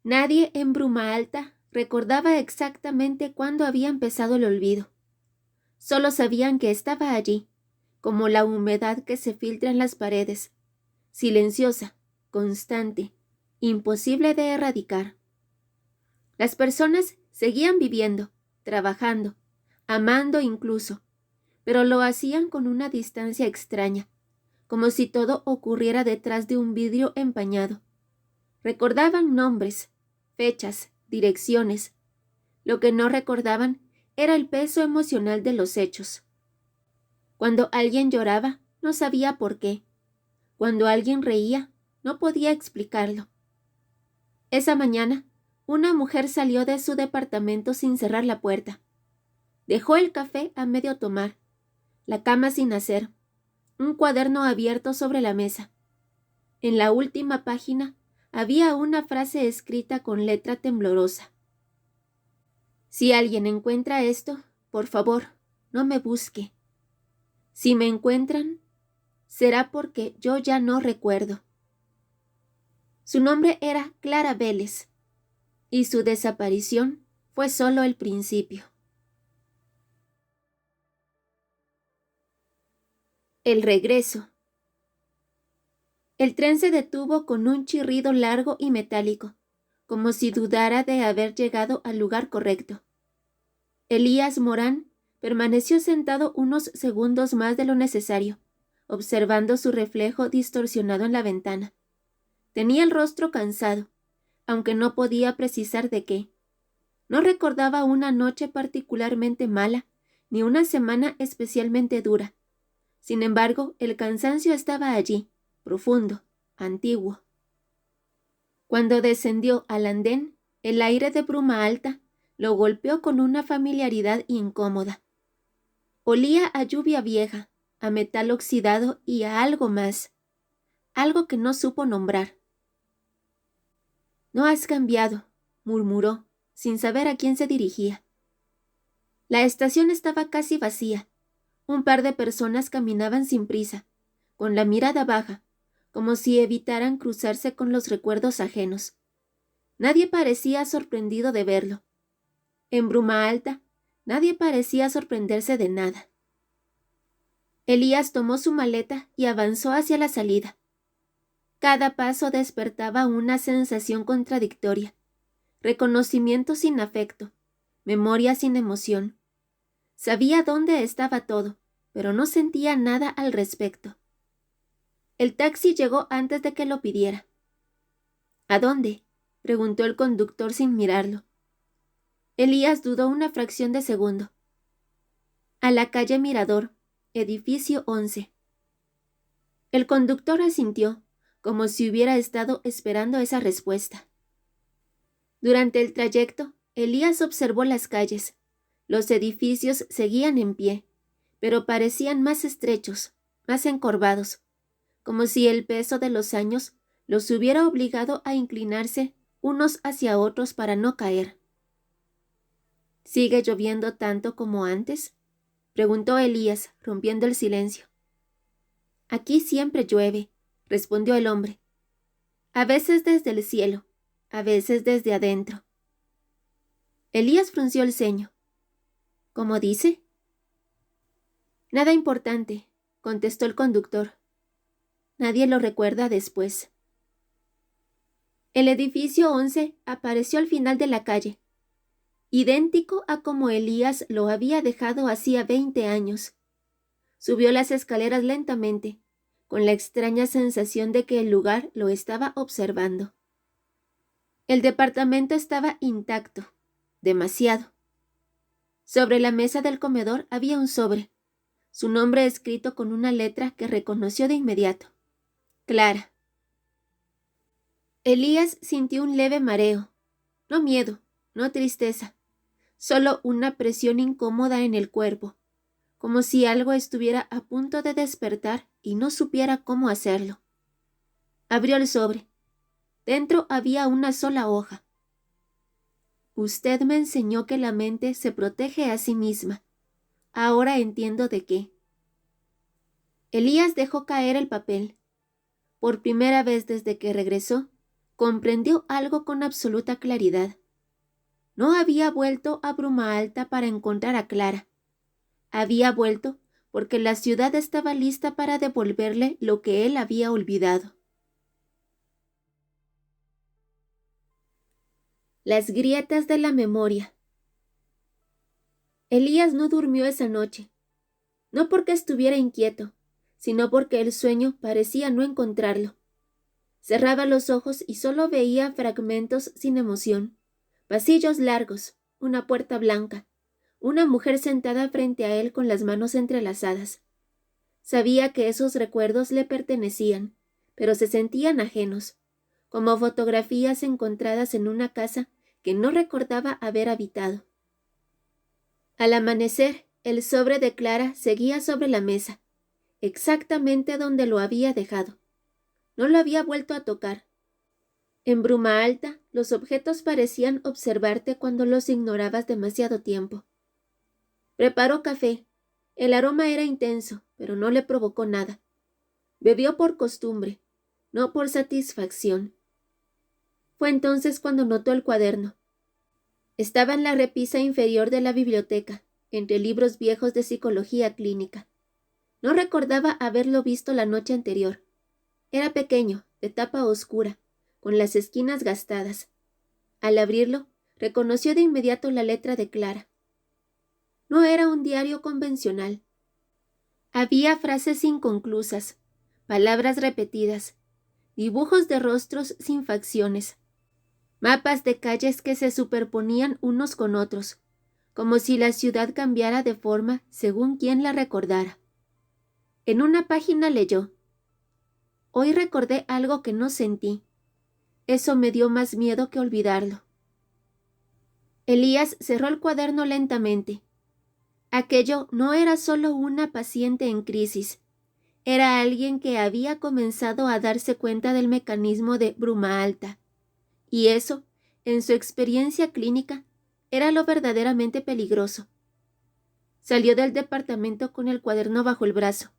Nadie en Bruma Alta recordaba exactamente cuándo había empezado el olvido. Solo sabían que estaba allí, como la humedad que se filtra en las paredes, silenciosa, constante, imposible de erradicar. Las personas seguían viviendo, trabajando, amando incluso, pero lo hacían con una distancia extraña, como si todo ocurriera detrás de un vidrio empañado. Recordaban nombres, fechas, direcciones. Lo que no recordaban era el peso emocional de los hechos. Cuando alguien lloraba, no sabía por qué. Cuando alguien reía, no podía explicarlo. Esa mañana, una mujer salió de su departamento sin cerrar la puerta. Dejó el café a medio tomar, la cama sin hacer, un cuaderno abierto sobre la mesa. En la última página había una frase escrita con letra temblorosa. Si alguien encuentra esto, por favor, no me busque. Si me encuentran, será porque yo ya no recuerdo. Su nombre era Clara Vélez, y su desaparición fue solo el principio. El regreso. El tren se detuvo con un chirrido largo y metálico, como si dudara de haber llegado al lugar correcto. Elías Morán permaneció sentado unos segundos más de lo necesario, observando su reflejo distorsionado en la ventana. Tenía el rostro cansado, aunque no podía precisar de qué. No recordaba una noche particularmente mala, ni una semana especialmente dura. Sin embargo, el cansancio estaba allí, profundo, antiguo. Cuando descendió al andén, el aire de Bruma Alta lo golpeó con una familiaridad incómoda. Olía a lluvia vieja, a metal oxidado y a algo más, algo que no supo nombrar. No has cambiado, murmuró, sin saber a quién se dirigía. La estación estaba casi vacía. Un par de personas caminaban sin prisa, con la mirada baja, como si evitaran cruzarse con los recuerdos ajenos. Nadie parecía sorprendido de verlo. En Bruma Alta, nadie parecía sorprenderse de nada. Elías tomó su maleta y avanzó hacia la salida. Cada paso despertaba una sensación contradictoria, reconocimiento sin afecto, memoria sin emoción. Sabía dónde estaba todo, pero no sentía nada al respecto. El taxi llegó antes de que lo pidiera. ¿A dónde?, preguntó el conductor sin mirarlo. Elías dudó una fracción de segundo. A la calle Mirador, edificio 11. El conductor asintió, como si hubiera estado esperando esa respuesta. Durante el trayecto, Elías observó las calles. Los edificios seguían en pie, pero parecían más estrechos, más encorvados, como si el peso de los años los hubiera obligado a inclinarse unos hacia otros para no caer. ¿Sigue lloviendo tanto como antes?, preguntó Elías, rompiendo el silencio. Aquí siempre llueve, respondió el hombre. A veces desde el cielo, a veces desde adentro. Elías frunció el ceño. ¿Cómo dice? Nada importante, contestó el conductor. Nadie lo recuerda después. El edificio 11 apareció al final de la calle, idéntico a como Elías lo había dejado hacía 20 años. Subió las escaleras lentamente, con la extraña sensación de que el lugar lo estaba observando. El departamento estaba intacto, demasiado. Sobre la mesa del comedor había un sobre, su nombre escrito con una letra que reconoció de inmediato. Clara. Elías sintió un leve mareo, no miedo, no tristeza, solo una presión incómoda en el cuerpo, como si algo estuviera a punto de despertar y no supiera cómo hacerlo. Abrió el sobre. Dentro había una sola hoja. Usted me enseñó que la mente se protege a sí misma. Ahora entiendo de qué. Elías dejó caer el papel. Por primera vez desde que regresó, comprendió algo con absoluta claridad. No había vuelto a Bruma Alta para encontrar a Clara. Había vuelto porque la ciudad estaba lista para devolverle lo que él había olvidado. Las grietas de la memoria. Elías no durmió esa noche, no porque estuviera inquieto, sino porque el sueño parecía no encontrarlo. Cerraba los ojos y solo veía fragmentos sin emoción, pasillos largos, una puerta blanca, una mujer sentada frente a él con las manos entrelazadas. Sabía que esos recuerdos le pertenecían, pero se sentían ajenos, como fotografías encontradas en una casa que no recordaba haber habitado. Al amanecer, el sobre de Clara seguía sobre la mesa, exactamente donde lo había dejado. No lo había vuelto a tocar. En Bruma Alta, los objetos parecían observarte cuando los ignorabas demasiado tiempo. Preparó café. El aroma era intenso, pero no le provocó nada. Bebió por costumbre, no por satisfacción. Fue entonces cuando notó el cuaderno. Estaba en la repisa inferior de la biblioteca, entre libros viejos de psicología clínica. No recordaba haberlo visto la noche anterior. Era pequeño, de tapa oscura, con las esquinas gastadas. Al abrirlo, reconoció de inmediato la letra de Clara. No era un diario convencional. Había frases inconclusas, palabras repetidas, dibujos de rostros sin facciones, mapas de calles que se superponían unos con otros, como si la ciudad cambiara de forma según quien la recordara. En una página leyó: «Hoy recordé algo que no sentí. Eso me dio más miedo que olvidarlo». Elías cerró el cuaderno lentamente. Aquello no era solo una paciente en crisis. Era alguien que había comenzado a darse cuenta del mecanismo de Bruma Alta. Y eso, en su experiencia clínica, era lo verdaderamente peligroso. Salió del departamento con el cuaderno bajo el brazo.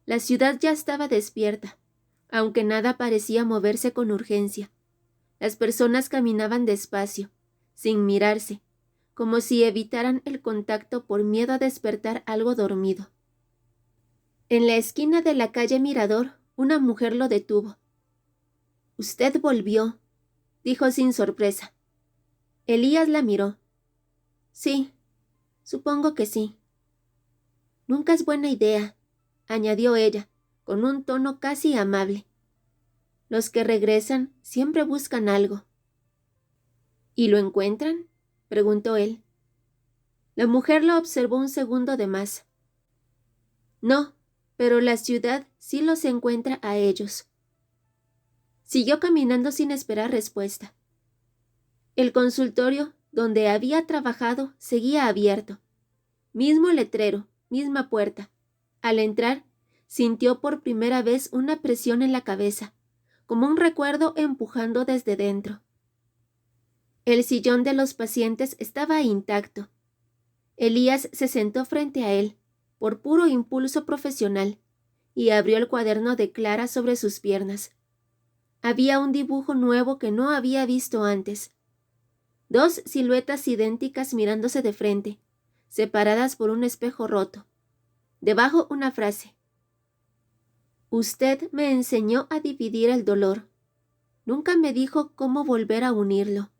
La ciudad ya estaba despierta, aunque nada parecía moverse con urgencia. Las personas caminaban despacio, sin mirarse, como si evitaran el contacto por miedo a despertar algo dormido. En la esquina de la calle Mirador, una mujer lo detuvo. «Usted volvió», dijo sin sorpresa. Elías la miró. «Sí, supongo que sí». «Nunca es buena idea», añadió ella, con un tono casi amable. «Los que regresan siempre buscan algo». «¿Y lo encuentran?», preguntó él. La mujer lo observó un segundo de más. «No, pero la ciudad sí los encuentra a ellos». Siguió caminando sin esperar respuesta. El consultorio donde había trabajado seguía abierto. Mismo letrero, misma puerta. Al entrar, sintió por primera vez una presión en la cabeza, como un recuerdo empujando desde dentro. El sillón de los pacientes estaba intacto. Elías se sentó frente a él, por puro impulso profesional, y abrió el cuaderno de Clara sobre sus piernas. Había un dibujo nuevo que no había visto antes. 2 siluetas idénticas mirándose de frente, separadas por un espejo roto. Debajo una frase: «Usted me enseñó a dividir el dolor. Nunca me dijo cómo volver a unirlo».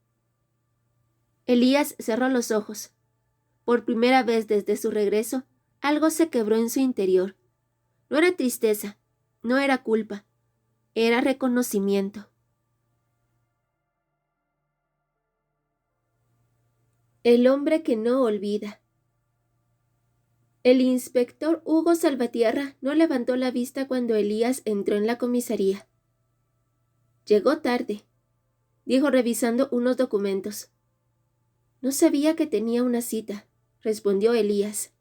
Elías cerró los ojos. Por primera vez desde su regreso, algo se quebró en su interior. No era tristeza, no era culpa, era reconocimiento. El hombre que no olvida. El inspector Hugo Salvatierra no levantó la vista cuando Elías entró en la comisaría. «Llegó tarde», dijo revisando unos documentos. «No sabía que tenía una cita», respondió Elías.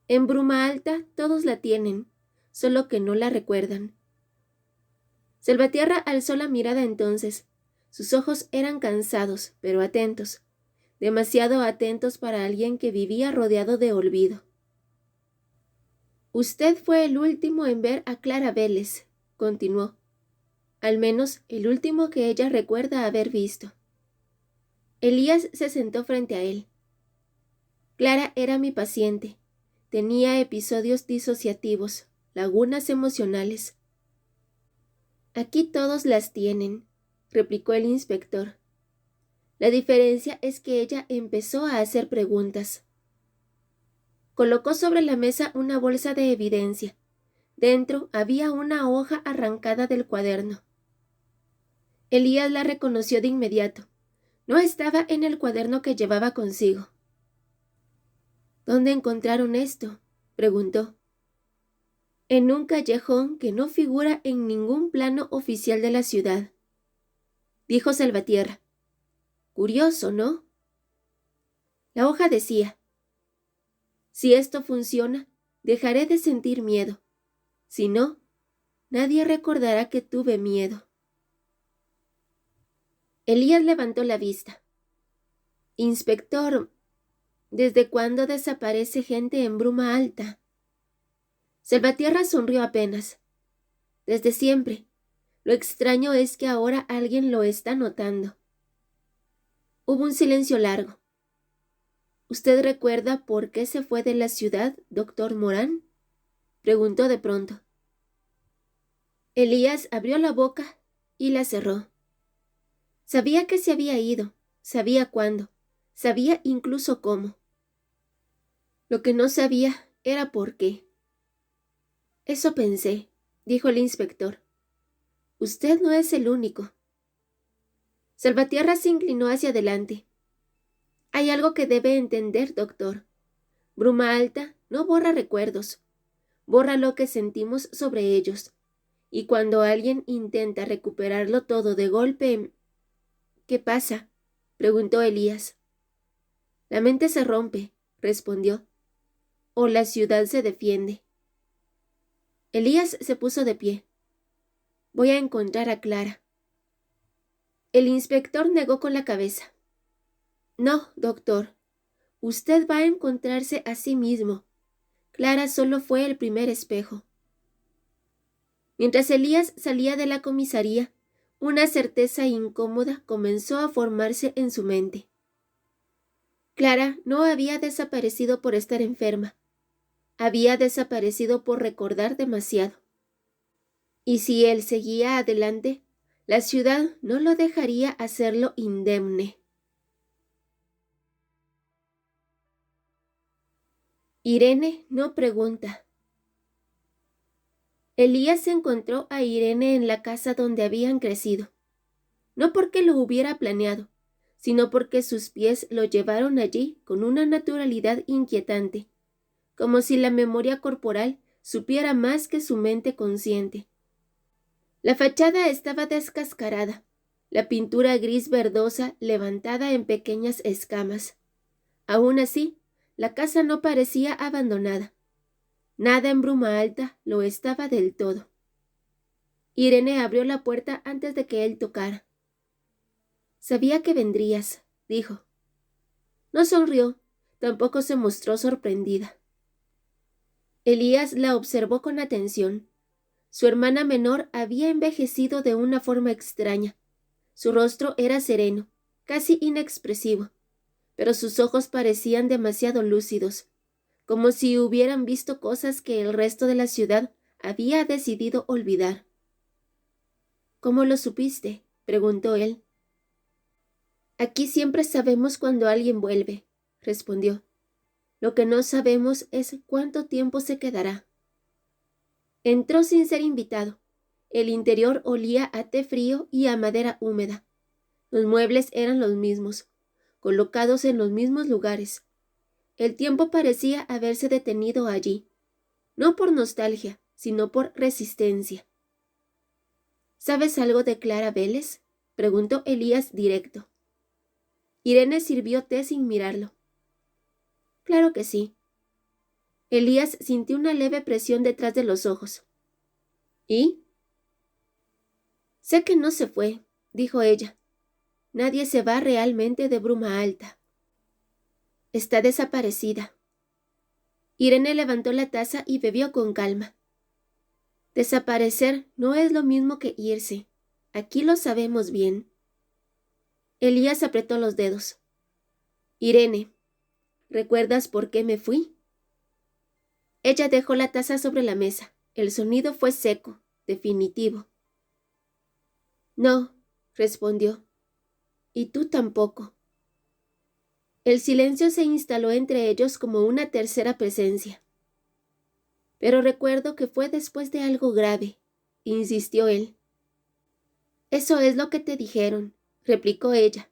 «En Bruma Alta todos la tienen, solo que no la recuerdan». Salvatierra alzó la mirada entonces. Sus ojos eran cansados, pero atentos, demasiado atentos para alguien que vivía rodeado de olvido. «Usted fue el último en ver a Clara Vélez», continuó. al menos el último que ella recuerda haber visto. Elías se sentó frente a él. Clara era mi paciente. Tenía episodios disociativos, lagunas emocionales. Aquí todos las tienen, replicó el inspector. La diferencia es que ella empezó a hacer preguntas. Colocó sobre la mesa una bolsa de evidencia. Dentro había una hoja arrancada del cuaderno. Elías la reconoció de inmediato. No estaba en el cuaderno que llevaba consigo. ¿Dónde encontraron esto?, preguntó. En un callejón que no figura en ningún plano oficial de la ciudad, dijo Salvatierra. Curioso, ¿no? La hoja decía: si esto funciona, dejaré de sentir miedo. Si no, nadie recordará que tuve miedo. Elías levantó la vista. Inspector, ¿desde cuándo desaparece gente en Bruma Alta? Salvatierra sonrió apenas. Desde siempre. Lo extraño es que ahora alguien lo está notando. Hubo un silencio largo. ¿Usted recuerda por qué se fue de la ciudad, doctor Morán?, preguntó de pronto. Elías abrió la boca y la cerró. Sabía que se había ido, sabía cuándo, sabía incluso cómo. Lo que no sabía era por qué. Eso pensé, dijo el inspector. Usted no es el único. Salvatierra se inclinó hacia adelante. Hay algo que debe entender, doctor. Bruma Alta no borra recuerdos, borra lo que sentimos sobre ellos. Y cuando alguien intenta recuperarlo todo de golpe... ¿Qué pasa?, preguntó Elías. La mente se rompe, respondió. O la ciudad se defiende. Elías se puso de pie. Voy a encontrar a Clara. El inspector negó con la cabeza. No, doctor. Usted va a encontrarse a sí mismo. Clara solo fue el primer espejo. Mientras Elías salía de la comisaría, una certeza incómoda comenzó a formarse en su mente. Clara no había desaparecido por estar enferma. Había desaparecido por recordar demasiado. Y si él seguía adelante, la ciudad no lo dejaría hacerlo indemne. Irene no pregunta. Elías encontró a Irene en la casa donde habían crecido. No porque lo hubiera planeado, sino porque sus pies lo llevaron allí con una naturalidad inquietante, como si la memoria corporal supiera más que su mente consciente. La fachada estaba descascarada, la pintura gris verdosa levantada en pequeñas escamas. Aún así, la casa no parecía abandonada. Nada en Bruma Alta lo estaba del todo. Irene abrió la puerta antes de que él tocara. Sabía que vendrías, dijo. No sonrió, tampoco se mostró sorprendida. Elías la observó con atención. Su hermana menor había envejecido de una forma extraña. Su rostro era sereno, casi inexpresivo, pero sus ojos parecían demasiado lúcidos, como si hubieran visto cosas que el resto de la ciudad había decidido olvidar. ¿Cómo lo supiste?, preguntó él. Aquí siempre sabemos cuando alguien vuelve, respondió. Lo que no sabemos es cuánto tiempo se quedará. Entró sin ser invitado. El interior olía a té frío y a madera húmeda. Los muebles eran los mismos, colocados en los mismos lugares. El tiempo parecía haberse detenido allí, no por nostalgia, sino por resistencia. ¿Sabes algo de Clara Vélez?, preguntó Elías directo. Irene sirvió té sin mirarlo. Claro que sí. Elías sintió una leve presión detrás de los ojos. ¿Y? Sé que no se fue, dijo ella. Nadie se va realmente de Bruma Alta. Está desaparecida. Irene levantó la taza y bebió con calma. Desaparecer no es lo mismo que irse. Aquí lo sabemos bien. Elías apretó los dedos. Irene, ¿recuerdas por qué me fui? Ella dejó la taza sobre la mesa. El sonido fue seco, definitivo. No, respondió. Y tú tampoco. El silencio se instaló entre ellos como una tercera presencia. Pero recuerdo que fue después de algo grave, insistió él. Eso es lo que te dijeron, replicó ella.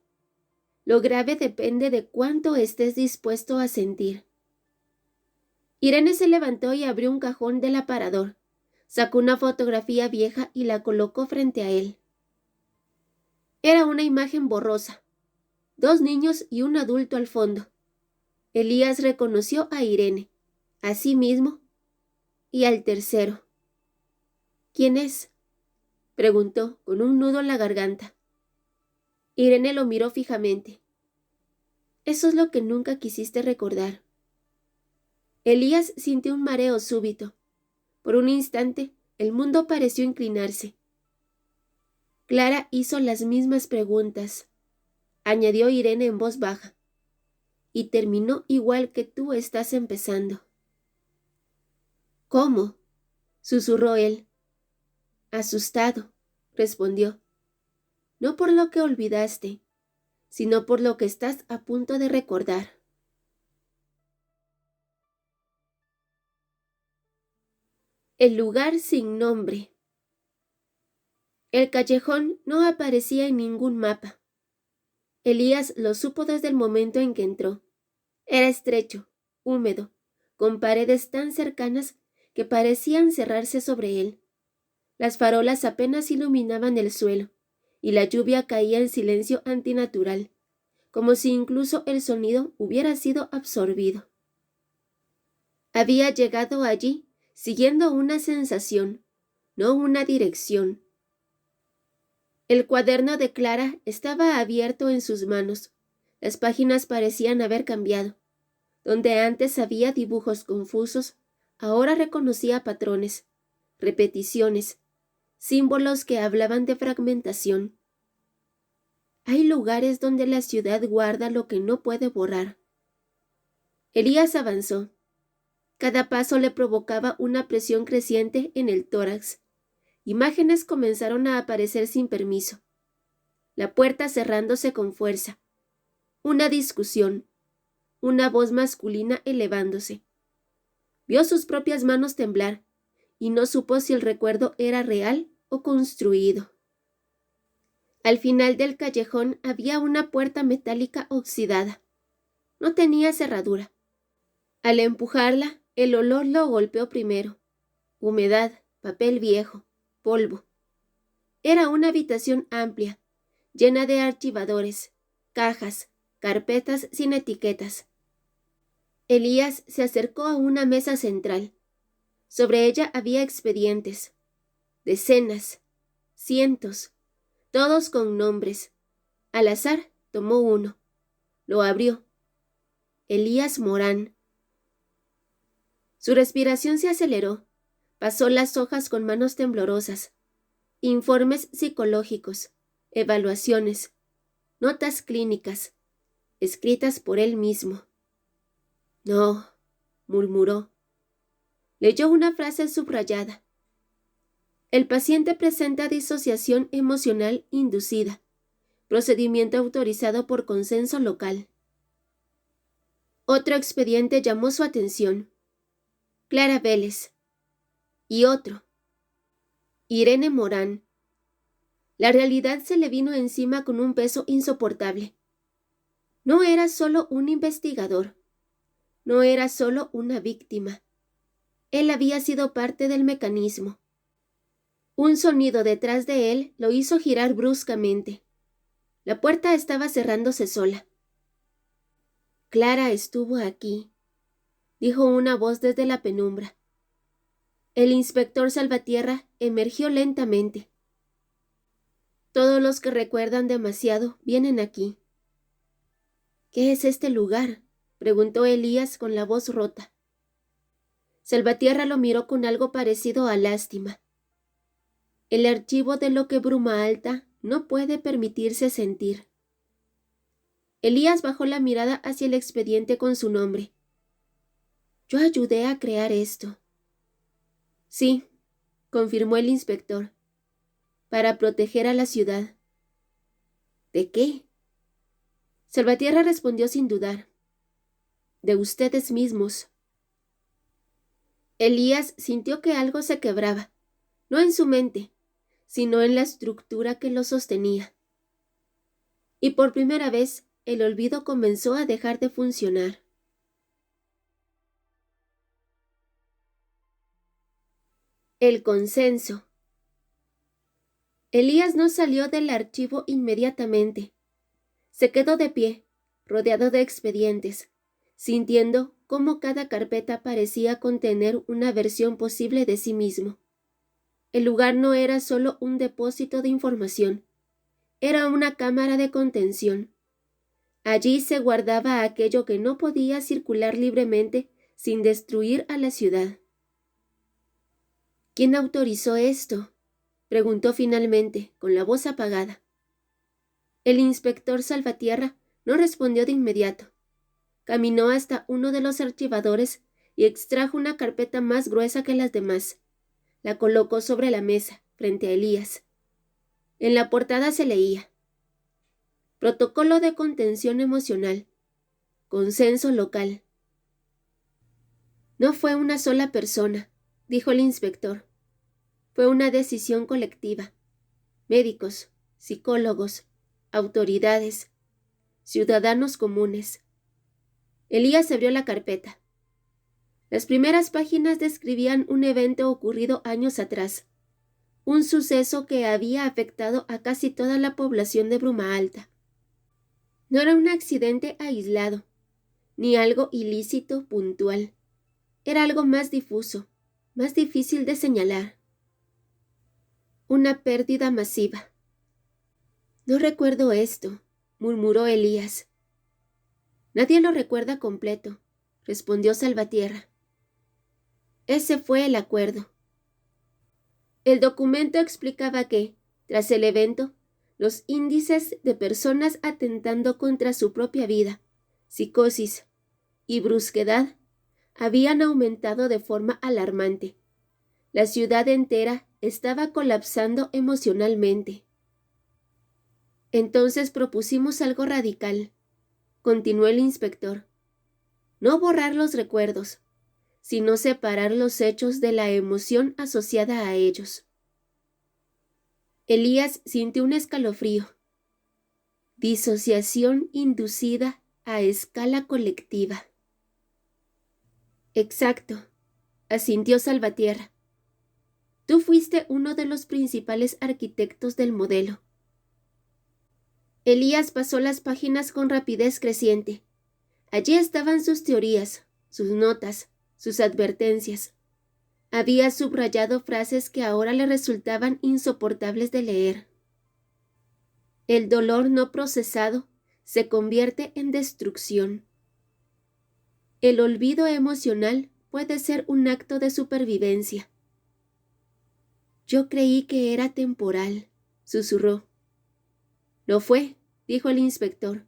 Lo grave depende de cuánto estés dispuesto a sentir. Irene se levantó y abrió un cajón del aparador. Sacó una fotografía vieja y la colocó frente a él. Era una imagen borrosa. 2 niños y un adulto al fondo. Elías reconoció a Irene, a sí mismo y al tercero. ¿Quién es?, preguntó con un nudo en la garganta. Irene lo miró fijamente. Eso es lo que nunca quisiste recordar. Elías sintió un mareo súbito. Por un instante, el mundo pareció inclinarse. Clara hizo las mismas preguntas, añadió Irene en voz baja. Y terminó igual que tú estás empezando. ¿Cómo?, susurró él. Asustado, respondió. No por lo que olvidaste, sino por lo que estás a punto de recordar. El lugar sin nombre. El callejón no aparecía en ningún mapa. Elías lo supo desde el momento en que entró. Era estrecho, húmedo, con paredes tan cercanas que parecían cerrarse sobre él. Las farolas apenas iluminaban el suelo, y la lluvia caía en silencio antinatural, como si incluso el sonido hubiera sido absorbido. Había llegado allí siguiendo una sensación, no una dirección. El cuaderno de Clara estaba abierto en sus manos. Las páginas parecían haber cambiado. Donde antes había dibujos confusos, ahora reconocía patrones, repeticiones, símbolos que hablaban de fragmentación. Hay lugares donde la ciudad guarda lo que no puede borrar. Elías avanzó. Cada paso le provocaba una presión creciente en el tórax. Imágenes comenzaron a aparecer sin permiso. La puerta cerrándose con fuerza. Una discusión. Una voz masculina elevándose. Vio sus propias manos temblar y no supo si el recuerdo era real o construido. Al final del callejón había una puerta metálica oxidada. No tenía cerradura. Al empujarla, el olor lo golpeó primero. Humedad, papel viejo, polvo. Era una habitación amplia, llena de archivadores, cajas, carpetas sin etiquetas. Elías se acercó a una mesa central. Sobre ella había expedientes. Decenas, cientos, todos con nombres. Al azar tomó uno. Lo abrió. Elías Morán. Su respiración se aceleró. Pasó las hojas con manos temblorosas. Informes psicológicos, evaluaciones, notas clínicas, escritas por él mismo. No, murmuró. Leyó una frase subrayada. El paciente presenta disociación emocional inducida. Procedimiento autorizado por consenso local. Otro expediente llamó su atención. Clara Vélez. Y otro. Irene Morán. La realidad se le vino encima con un peso insoportable. No era solo un investigador. No era solo una víctima. Él había sido parte del mecanismo. Un sonido detrás de él lo hizo girar bruscamente. La puerta estaba cerrándose sola. Clara estuvo aquí, dijo una voz desde la penumbra. El inspector Salvatierra emergió lentamente. Todos los que recuerdan demasiado vienen aquí. ¿Qué es este lugar?, preguntó Elías con la voz rota. Salvatierra lo miró con algo parecido a lástima. El archivo de lo que Bruma Alta no puede permitirse sentir. Elías bajó la mirada hacia el expediente con su nombre. Yo ayudé a crear esto. Sí, confirmó el inspector. Para proteger a la ciudad. ¿De qué? Salvatierra respondió sin dudar. De ustedes mismos. Elías sintió que algo se quebraba, no en su mente, sino en la estructura que lo sostenía. Y por primera vez, el olvido comenzó a dejar de funcionar. El consenso. Elías no salió del archivo inmediatamente. Se quedó de pie, rodeado de expedientes, sintiendo cómo cada carpeta parecía contener una versión posible de sí mismo. El lugar no era solo un depósito de información, era una cámara de contención. Allí se guardaba aquello que no podía circular libremente sin destruir a la ciudad. ¿Quién autorizó esto?, preguntó finalmente, con la voz apagada. El inspector Salvatierra no respondió de inmediato. Caminó hasta uno de los archivadores y extrajo una carpeta más gruesa que las demás. La colocó sobre la mesa, frente a Elías. En la portada se leía: Protocolo de contención emocional. Consenso local. No fue una sola persona, dijo el inspector. Fue una decisión colectiva. Médicos, psicólogos, autoridades, ciudadanos comunes. Elías abrió la carpeta. Las primeras páginas describían un evento ocurrido años atrás, un suceso que había afectado a casi toda la población de Bruma Alta. No era un accidente aislado, ni algo ilícito puntual. Era algo más difuso, más difícil de señalar. Una pérdida masiva. No recuerdo esto, murmuró Elías. Nadie lo recuerda completo, respondió Salvatierra. Ese fue el acuerdo. El documento explicaba que, tras el evento, los índices de personas atentando contra su propia vida, psicosis y brusquedad habían aumentado de forma alarmante. La ciudad entera estaba colapsando emocionalmente. Entonces propusimos algo radical, continuó el inspector. No borrar los recuerdos, sino separar los hechos de la emoción asociada a ellos. Elías sintió un escalofrío. Disociación inducida a escala colectiva. Exacto, asintió Salvatierra. Tú fuiste uno de los principales arquitectos del modelo. Elías pasó las páginas con rapidez creciente. Allí estaban sus teorías, sus notas, sus advertencias. Había subrayado frases que ahora le resultaban insoportables de leer. El dolor no procesado se convierte en destrucción. El olvido emocional puede ser un acto de supervivencia. Yo creí que era temporal, susurró. Lo fue, dijo el inspector,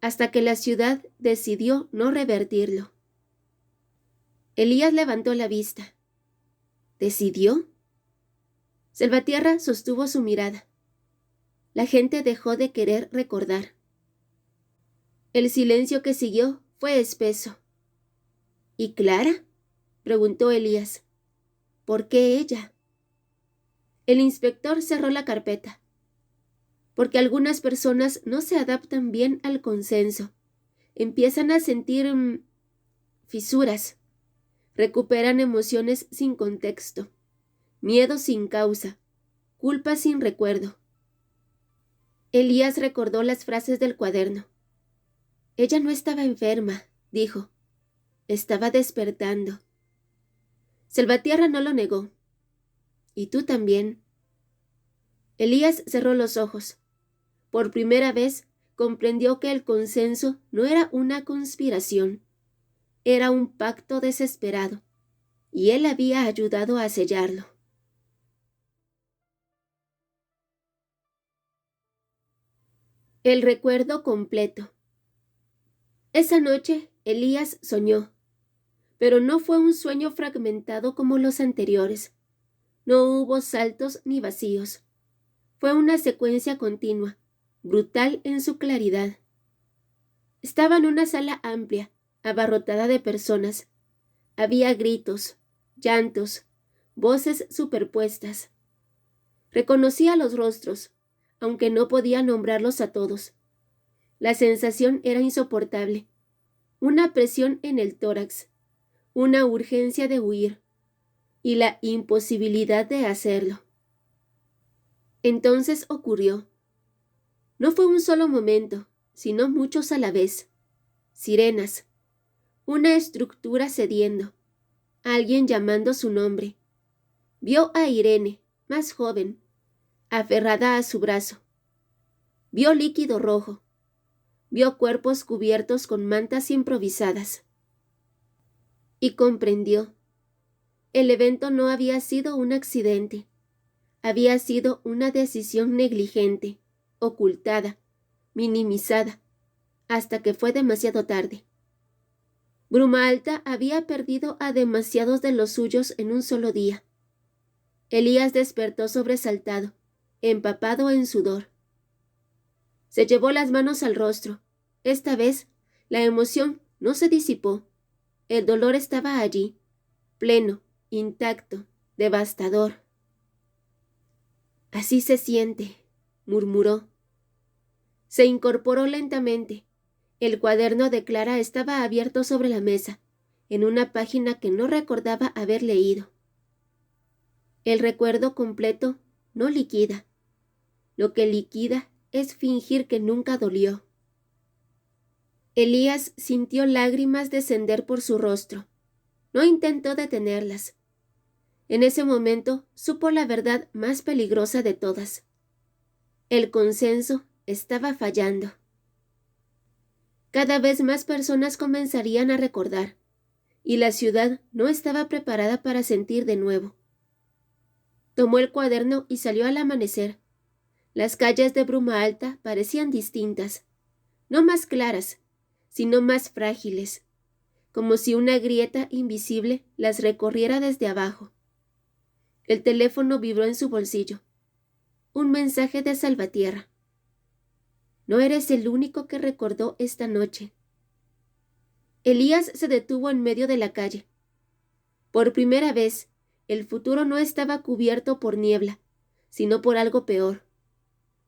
hasta que la ciudad decidió no revertirlo. Elías levantó la vista. ¿Decidió? Salvatierra sostuvo su mirada. La gente dejó de querer recordar. El silencio que siguió fue espeso. ¿Y Clara?, preguntó Elías. ¿Por qué ella? El inspector cerró la carpeta. Porque algunas personas no se adaptan bien al consenso. Empiezan a sentir fisuras. Recuperan emociones sin contexto, miedo sin causa, culpa sin recuerdo. Elías recordó las frases del cuaderno. Ella no estaba enferma, dijo. Estaba despertando. Salvatierra no lo negó. ¿Y tú también? Elías cerró los ojos. Por primera vez comprendió que el consenso no era una conspiración. Era un pacto desesperado, y él había ayudado a sellarlo. El recuerdo completo. Esa noche Elías soñó, pero no fue un sueño fragmentado como los anteriores. No hubo saltos ni vacíos. Fue una secuencia continua, brutal en su claridad. Estaba en una sala amplia, abarrotada de personas. Había gritos, llantos, voces superpuestas. Reconocía los rostros, aunque no podía nombrarlos a todos. La sensación era insoportable. Una presión en el tórax, una urgencia de huir y la imposibilidad de hacerlo. Entonces ocurrió. No fue un solo momento, sino muchos a la vez. Sirenas, una estructura cediendo, alguien llamando su nombre. Vio a Irene, más joven, aferrada a su brazo. Vio líquido rojo. Vio cuerpos cubiertos con mantas improvisadas. Y comprendió. El evento no había sido un accidente. Había sido una decisión negligente, ocultada, minimizada, hasta que fue demasiado tarde. Bruma Alta había perdido a demasiados de los suyos en un solo día. Elías despertó sobresaltado, empapado en sudor. Se llevó las manos al rostro. Esta vez, la emoción no se disipó. El dolor estaba allí, pleno, intacto, devastador. Así se siente, murmuró. Se incorporó lentamente. El cuaderno de Clara estaba abierto sobre la mesa, en una página que no recordaba haber leído. El recuerdo completo no liquida. Lo que liquida es fingir que nunca dolió. Elías sintió lágrimas descender por su rostro. No intentó detenerlas. En ese momento supo la verdad más peligrosa de todas. El consenso estaba fallando. Cada vez más personas comenzarían a recordar, y la ciudad no estaba preparada para sentir de nuevo. Tomó el cuaderno y salió al amanecer. Las calles de Bruma Alta parecían distintas, no más claras, sino más frágiles, como si una grieta invisible las recorriera desde abajo. El teléfono vibró en su bolsillo. Un mensaje de Salvatierra. No eres el único que recordó esta noche. Elías se detuvo en medio de la calle. Por primera vez, el futuro no estaba cubierto por niebla, sino por algo peor.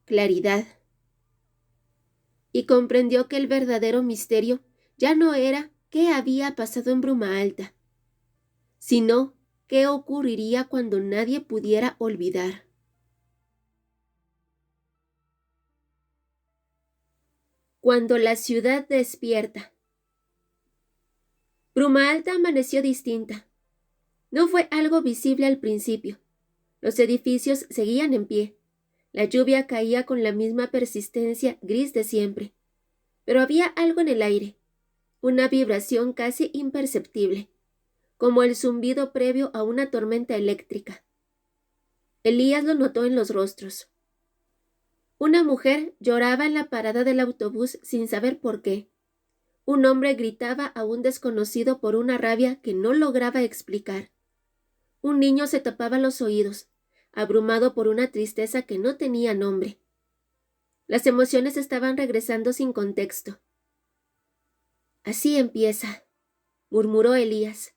Claridad. Y comprendió que el verdadero misterio ya no era qué había pasado en Bruma Alta, sino qué ocurriría cuando nadie pudiera olvidar. Cuando la ciudad despierta. Bruma Alta amaneció distinta. No fue algo visible al principio. Los edificios seguían en pie. La lluvia caía con la misma persistencia gris de siempre. Pero había algo en el aire, una vibración casi imperceptible, como el zumbido previo a una tormenta eléctrica. Elías lo notó en los rostros. Una mujer lloraba en la parada del autobús sin saber por qué. Un hombre gritaba a un desconocido por una rabia que no lograba explicar. Un niño se tapaba los oídos, abrumado por una tristeza que no tenía nombre. Las emociones estaban regresando sin contexto. Así empieza, murmuró Elías.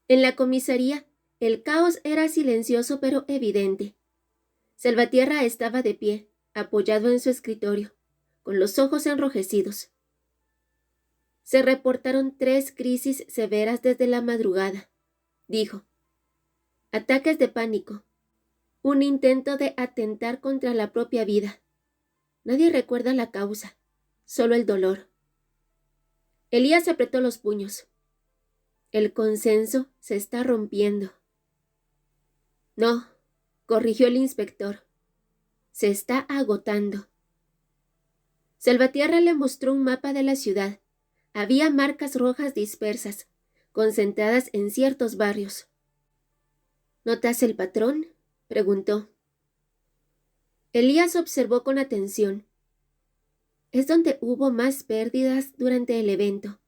En la comisaría, el caos era silencioso pero evidente. Salvatierra estaba de pie, apoyado en su escritorio, con los ojos enrojecidos. Se reportaron 3 crisis severas desde la madrugada, dijo. Ataques de pánico. Un intento de atentar contra la propia vida. Nadie recuerda la causa, solo el dolor. Elías apretó los puños. El consenso se está rompiendo. No, corrigió el inspector. Se está agotando. Salvatierra le mostró un mapa de la ciudad. Había marcas rojas dispersas, concentradas en ciertos barrios. ¿Notas el patrón?, preguntó. Elías observó con atención. Es donde hubo más pérdidas durante el evento.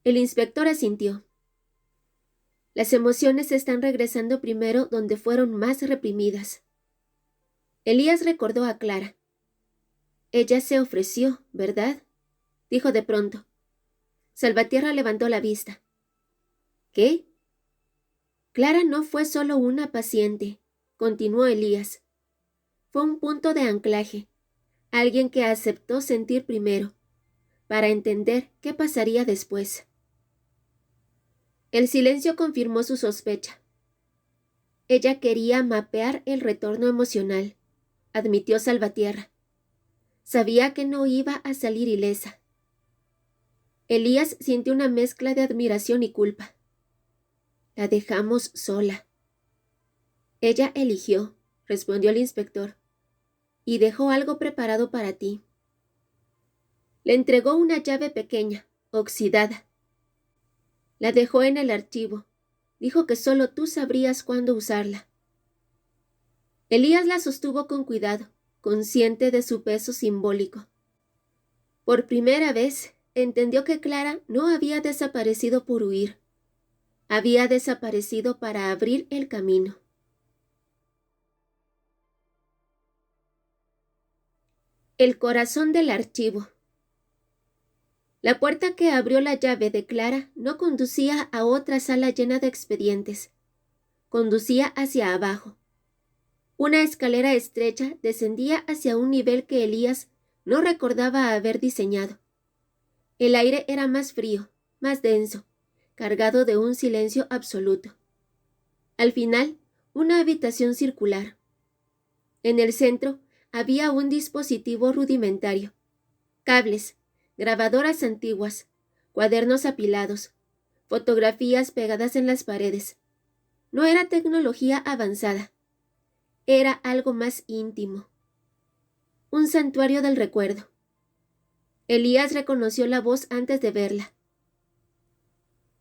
El inspector asintió. Las emociones están regresando primero donde fueron más reprimidas. Elías recordó a Clara. Ella se ofreció, ¿verdad? Dijo de pronto. Salvatierra levantó la vista. ¿Qué? Clara no fue solo una paciente, continuó Elías. Fue un punto de anclaje, alguien que aceptó sentir primero, para entender qué pasaría después. El silencio confirmó su sospecha. Ella quería mapear el retorno emocional, admitió Salvatierra. Sabía que no iba a salir ilesa. Elías sintió una mezcla de admiración y culpa. La dejamos sola. Ella eligió, respondió el inspector, y dejó algo preparado para ti. Le entregó una llave pequeña, oxidada. La dejó en el archivo. Dijo que solo tú sabrías cuándo usarla. Elías la sostuvo con cuidado, consciente de su peso simbólico. Por primera vez, entendió que Clara no había desaparecido por huir. Había desaparecido para abrir el camino. El corazón del archivo. La puerta que abrió la llave de Clara no conducía a otra sala llena de expedientes. Conducía hacia abajo. Una escalera estrecha descendía hacia un nivel que Elías no recordaba haber diseñado. El aire era más frío, más denso, cargado de un silencio absoluto. Al final, una habitación circular. En el centro había un dispositivo rudimentario. Cables, grabadoras antiguas, cuadernos apilados, fotografías pegadas en las paredes. No era tecnología avanzada. Era algo más íntimo. Un santuario del recuerdo. Elías reconoció la voz antes de verla.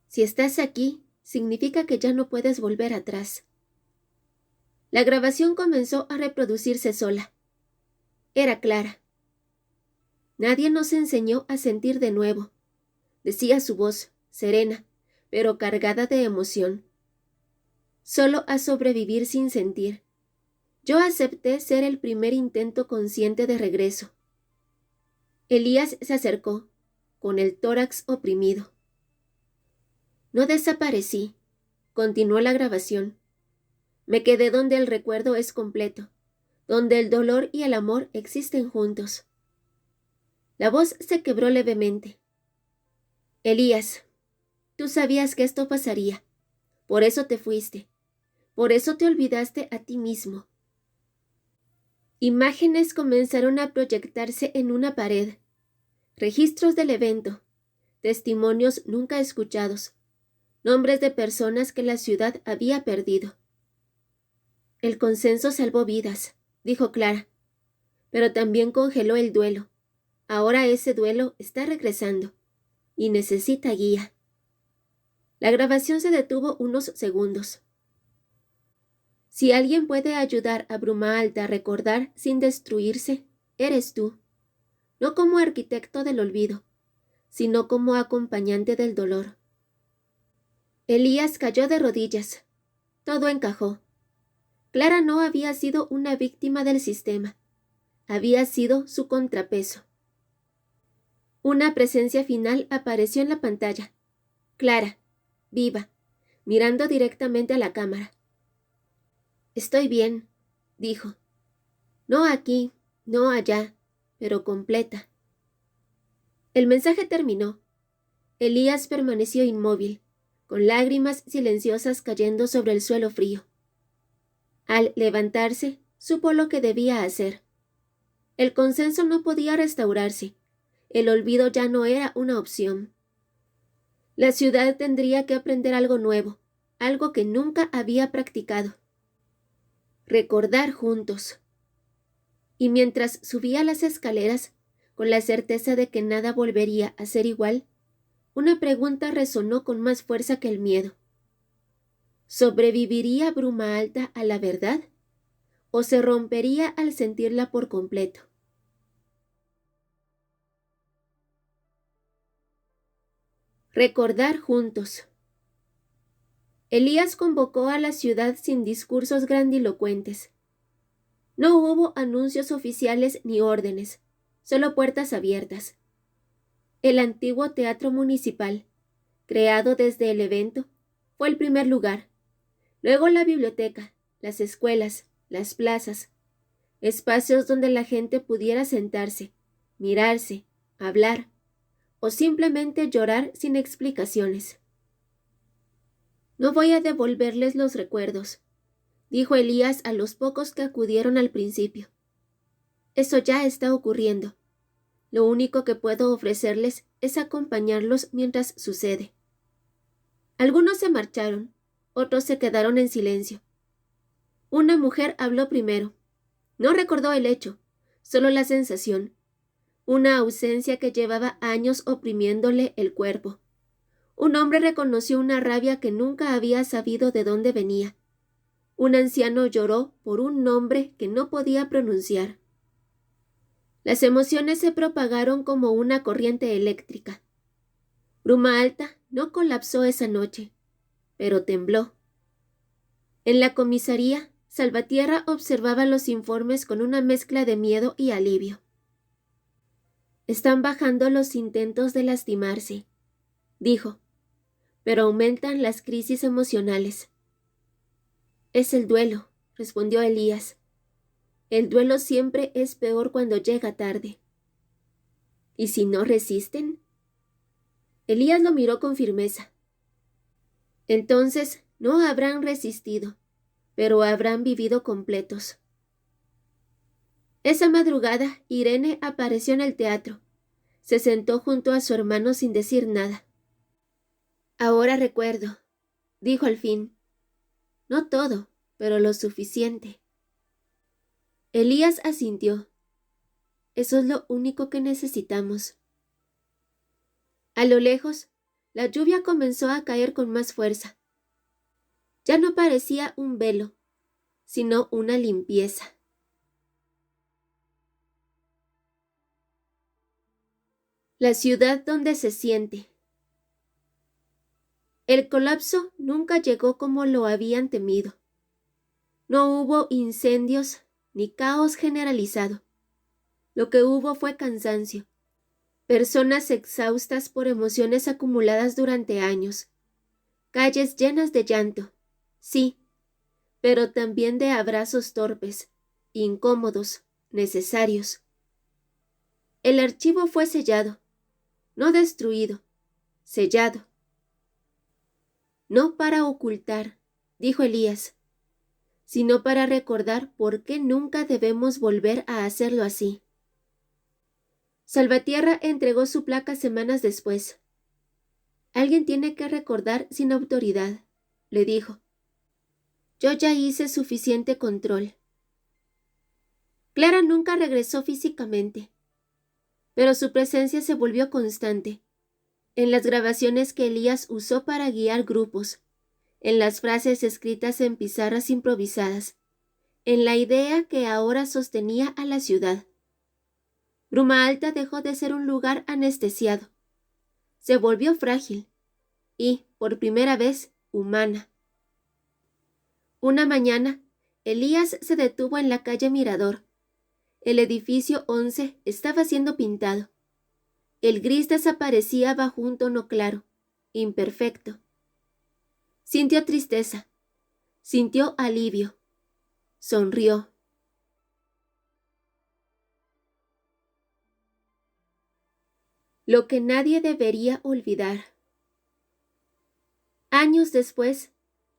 Si estás aquí, significa que ya no puedes volver atrás. La grabación comenzó a reproducirse sola. Era Clara. Nadie nos enseñó a sentir de nuevo, decía su voz, serena, pero cargada de emoción. Solo a sobrevivir sin sentir. Yo acepté ser el primer intento consciente de regreso. Elías se acercó, con el tórax oprimido. No desaparecí, continuó la grabación. Me quedé donde el recuerdo es completo, donde el dolor y el amor existen juntos. La voz se quebró levemente. Elías, tú sabías que esto pasaría. Por eso te fuiste. Por eso te olvidaste a ti mismo. Imágenes comenzaron a proyectarse en una pared. Registros del evento. Testimonios nunca escuchados. Nombres de personas que la ciudad había perdido. El consenso salvó vidas, dijo Clara, pero también congeló el duelo. Ahora ese duelo está regresando y necesita guía. La grabación se detuvo unos segundos. Si alguien puede ayudar a Bruma Alta a recordar sin destruirse, eres tú, no como arquitecto del olvido, sino como acompañante del dolor. Elías cayó de rodillas. Todo encajó. Clara no había sido una víctima del sistema. Había sido su contrapeso. Una presencia final apareció en la pantalla. Clara, viva, mirando directamente a la cámara. Estoy bien, dijo. No aquí, no allá, pero completa. El mensaje terminó. Elías permaneció inmóvil, con lágrimas silenciosas cayendo sobre el suelo frío. Al levantarse, supo lo que debía hacer. El consenso no podía restaurarse. El olvido ya no era una opción. La ciudad tendría que aprender algo nuevo, algo que nunca había practicado. Recordar juntos. Y mientras subía las escaleras, con la certeza de que nada volvería a ser igual, una pregunta resonó con más fuerza que el miedo. ¿Sobreviviría Bruma Alta a la verdad? ¿O se rompería al sentirla por completo? Recordar juntos. Elías convocó a la ciudad sin discursos grandilocuentes. No hubo anuncios oficiales ni órdenes, solo puertas abiertas. El antiguo teatro municipal, creado desde el evento, fue el primer lugar. Luego la biblioteca, las escuelas, las plazas, espacios donde la gente pudiera sentarse, mirarse, hablar o simplemente llorar sin explicaciones. No voy a devolverles los recuerdos, dijo Elías a los pocos que acudieron al principio. Eso ya está ocurriendo. Lo único que puedo ofrecerles es acompañarlos mientras sucede. Algunos se marcharon, otros se quedaron en silencio. Una mujer habló primero. No recordó el hecho, solo la sensación. Una ausencia que llevaba años oprimiéndole el cuerpo. Un hombre reconoció una rabia que nunca había sabido de dónde venía. Un anciano lloró por un nombre que no podía pronunciar. Las emociones se propagaron como una corriente eléctrica. Bruma Alta no colapsó esa noche, pero tembló. En la comisaría, Salvatierra observaba los informes con una mezcla de miedo y alivio. Están bajando los intentos de lastimarse, dijo, pero aumentan las crisis emocionales. Es el duelo, respondió Elías. El duelo siempre es peor cuando llega tarde. ¿Y si no resisten? Elías lo miró con firmeza. Entonces no habrán resistido, pero habrán vivido completos. Esa madrugada, Irene apareció en el teatro. Se sentó junto a su hermano sin decir nada. Ahora recuerdo, dijo al fin. No todo, pero lo suficiente. Elías asintió. Eso es lo único que necesitamos. A lo lejos, la lluvia comenzó a caer con más fuerza. Ya no parecía un velo, sino una limpieza. La ciudad donde se siente. El colapso nunca llegó como lo habían temido. No hubo incendios ni caos generalizado. Lo que hubo fue cansancio. Personas exhaustas por emociones acumuladas durante años. Calles llenas de llanto, sí, pero también de abrazos torpes, incómodos, necesarios. El archivo fue sellado, no destruido, sellado. No para ocultar, dijo Elías, sino para recordar por qué nunca debemos volver a hacerlo así. Salvatierra entregó su placa semanas después. Alguien tiene que recordar sin autoridad, le dijo. Yo ya hice suficiente control. Clara nunca regresó físicamente, pero su presencia se volvió constante. En las grabaciones que Elías usó para guiar grupos, en las frases escritas en pizarras improvisadas, en la idea que ahora sostenía a la ciudad. Bruma Alta dejó de ser un lugar anestesiado. Se volvió frágil y, por primera vez, humana. Una mañana, Elías se detuvo en la calle Mirador. El edificio 11 estaba siendo pintado. El gris desaparecía bajo un tono claro, imperfecto. Sintió tristeza, sintió alivio, sonrió. Lo que nadie debería olvidar. Años después,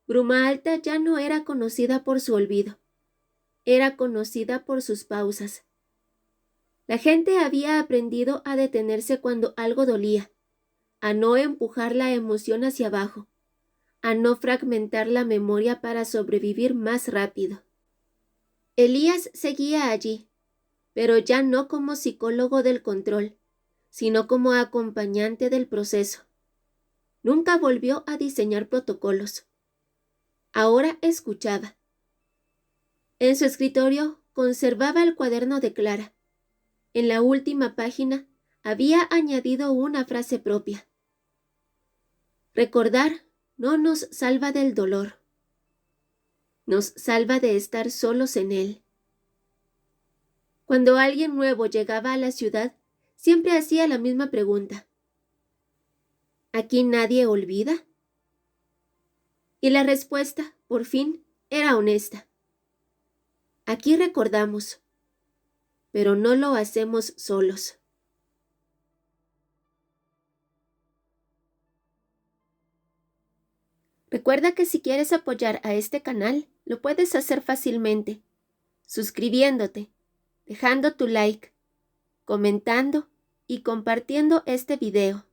Bruma Alta ya no era conocida por su olvido. Era conocida por sus pausas. La gente había aprendido a detenerse cuando algo dolía, a no empujar la emoción hacia abajo, a no fragmentar la memoria para sobrevivir más rápido. Elías seguía allí, pero ya no como psicólogo del control, sino como acompañante del proceso. Nunca volvió a diseñar protocolos. Ahora escuchaba. En su escritorio conservaba el cuaderno de Clara. En la última página había añadido una frase propia. Recordar no nos salva del dolor, nos salva de estar solos en él. Cuando alguien nuevo llegaba a la ciudad, siempre hacía la misma pregunta: ¿aquí nadie olvida? Y la respuesta, por fin, era honesta. Aquí recordamos, pero no lo hacemos solos. Recuerda que si quieres apoyar a este canal, lo puedes hacer fácilmente, suscribiéndote, dejando tu like, comentando y compartiendo este video.